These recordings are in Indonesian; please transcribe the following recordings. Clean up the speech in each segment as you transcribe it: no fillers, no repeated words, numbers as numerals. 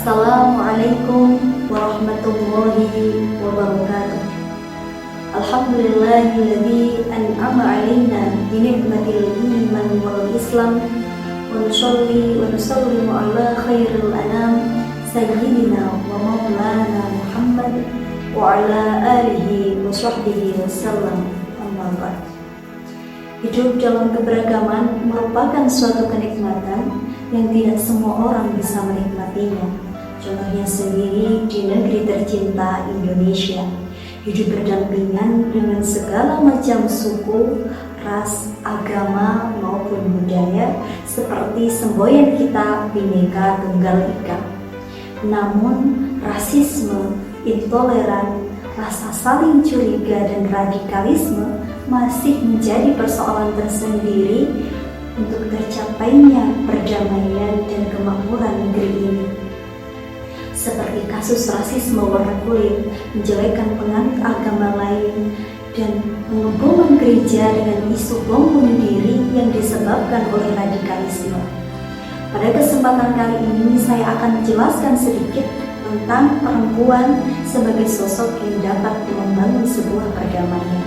Assalamualaikum warahmatullahi wabarakatuh. Alhamdulillahilladzi an'ama 'alaina bi ni'matil iman wal islam wa nusalli wa nusallimu ala khairil anam sayyidina wa maulana Muhammad wa ala alihi wa sahbihi wasallam. Amma ba'd. Hidup dalam keberagaman merupakan suatu kenikmatan yang tidak semua orang bisa menikmatinya. Contohnya sendiri di negeri tercinta Indonesia, hidup berdampingan dengan segala macam suku, ras, agama maupun budaya seperti semboyan kita Bhinneka Tunggal Ika. Namun rasisme, intoleran, rasa saling curiga dan radikalisme masih menjadi persoalan tersendiri untuk tercapainya perdamaian dan kemakmuran negeri ini. Seperti kasus rasisme warna kulit, menjelekkan penganut agama lain, dan pengeboman gereja dengan isu bom bunuh diri yang disebabkan oleh radikalisme. Pada kesempatan kali ini saya akan menjelaskan sedikit tentang perempuan sebagai sosok yang dapat membangun sebuah perdamaian.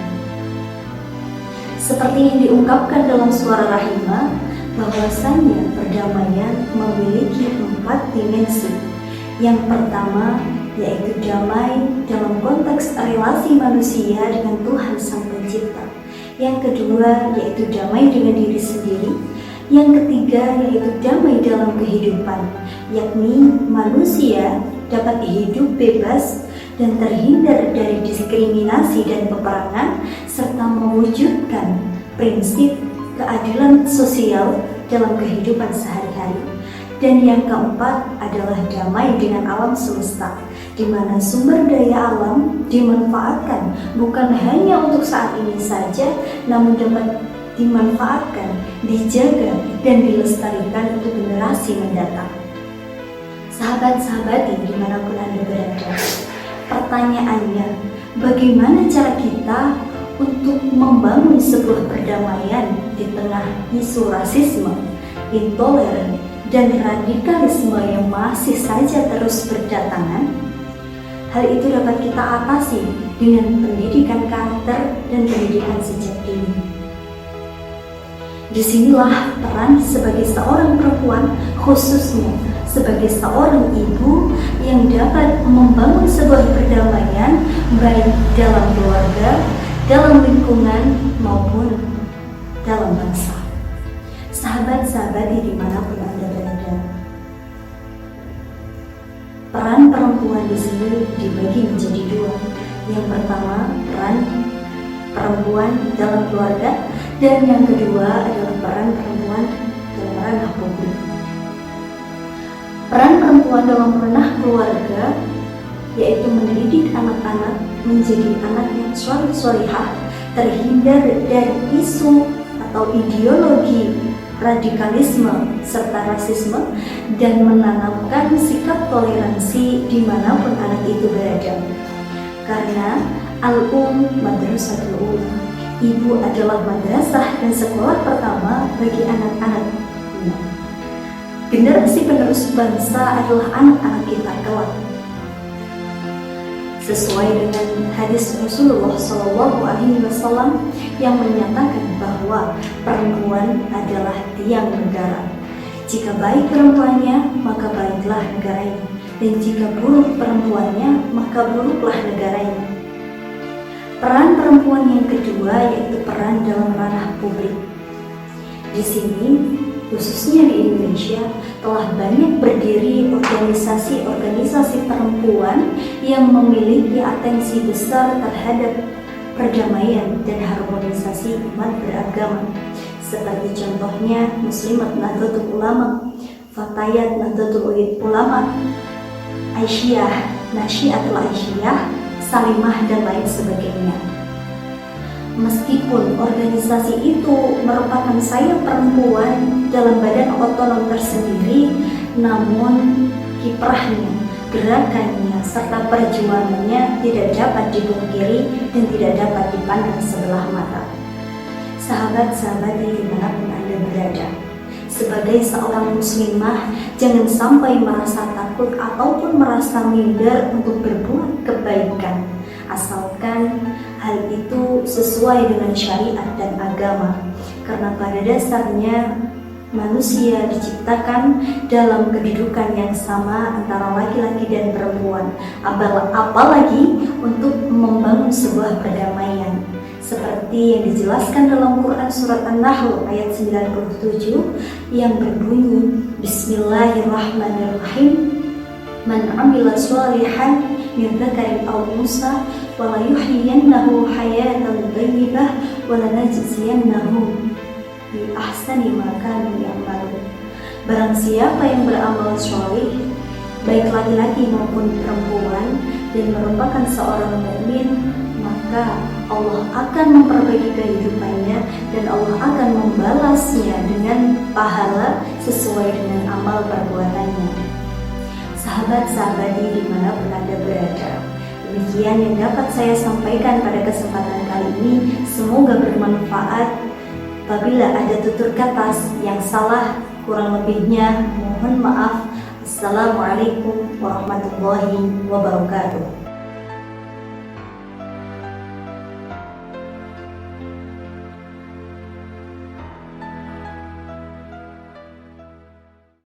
Seperti yang diungkapkan dalam Suara Rahimah, bahwasannya perdamaian memiliki 4 dimensi. Yang pertama yaitu damai dalam konteks relasi manusia dengan Tuhan Sang Pencipta. Yang kedua yaitu damai dengan diri sendiri. Yang ketiga yaitu damai dalam kehidupan, yakni manusia dapat hidup bebas dan terhindar dari diskriminasi dan peperangan, serta mewujudkan prinsip keadilan sosial dalam kehidupan sehari-hari. Dan yang keempat adalah damai dengan alam semesta, di mana sumber daya alam dimanfaatkan bukan hanya untuk saat ini saja, namun dapat dimanfaatkan, dijaga, dan dilestarikan untuk generasi mendatang. Sahabat-sahabati dimanapun Anda berada, pertanyaannya, bagaimana cara kita untuk membangun sebuah perdamaian di tengah isu rasisme, intoleran, dan radikalisme yang masih saja terus berdatangan? Hal itu dapat kita atasi dengan pendidikan karakter dan pendidikan sejak dini. Disinilah peran sebagai seorang perempuan, khususnya sebagai seorang ibu, yang dapat membangun sebuah perdamaian baik dalam keluarga, dalam lingkungan, maupun dalam bangsa. Sahabat-sahabat dimanapun Anda berada, peran perempuan di sini dibagi menjadi 2. Yang pertama, peran perempuan dalam keluarga, dan yang kedua adalah peran perempuan dalam ranah publik. Peran perempuan dalam ranah keluarga yaitu mendidik anak-anak menjadi anak yang sholih-sholihah, terhindar dari isu atau ideologi radikalisme serta rasisme, dan menanamkan sikap toleransi dimanapun anak itu berada. Karena madrasatul ibu adalah madrasah dan sekolah pertama bagi anak-anak. Generasi penerus bangsa adalah anak-anak kita kelak. Sesuai dengan hadis Rasulullah SAW yang menyatakan bahwa perempuan adalah tiang negara. Jika baik perempuannya, maka baiklah negaranya, dan jika buruk perempuannya, maka buruklah negaranya. Peran perempuan yang kedua yaitu peran dalam ranah publik. Di sini, khususnya di Indonesia, telah banyak berdiri organisasi-organisasi perempuan yang memiliki atensi besar terhadap perdamaian dan harmonisasi umat beragama. Seperti contohnya Muslimat Nahdlatul Ulama, Fatayat Nahdlatul Ulama, Aisyah, Nasyiatul Aisyah, Salimah, dan lain sebagainya. Meskipun organisasi itu merupakan sayap perempuan dalam badan otonom tersendiri, namun kiprahnya, gerakannya, serta perjuangannya tidak dapat dipungkiri dan tidak dapat dipandang sebelah mata. Sahabat-sahabat dimanapun Anda berada, sebagai seorang muslimah, jangan sampai merasa takut ataupun merasa minder untuk berbuat kebaikan, asalkan hal itu sesuai dengan syariat dan agama. Karena pada dasarnya manusia diciptakan dalam kedudukan yang sama antara laki-laki dan perempuan, apalagi untuk membangun sebuah perdamaian. Seperti yang dijelaskan dalam Quran surat An-Nahl ayat 97 yang berbunyi, Bismillahirrahmanirrahim, Man amila sholihan min dzakarin aw unsa wa la yuhyiyannahu hayatan thayyibah wa la najziyannahu bi ahsani ma kanu ya'malun. Barang siapa yang beramal sholih, baik laki-laki maupun perempuan, dan merupakan seorang mukmin, maka Allah akan memperbaiki kehidupannya dan Allah akan membalasnya dengan pahala sesuai dengan amal perbuatannya. Sahabat-sahabati dimanapun Anda berada, demikian yang dapat saya sampaikan pada kesempatan kali ini. Semoga bermanfaat. Apabila ada tutur kata yang salah, kurang lebihnya mohon maaf. Assalamualaikum warahmatullahi wabarakatuh.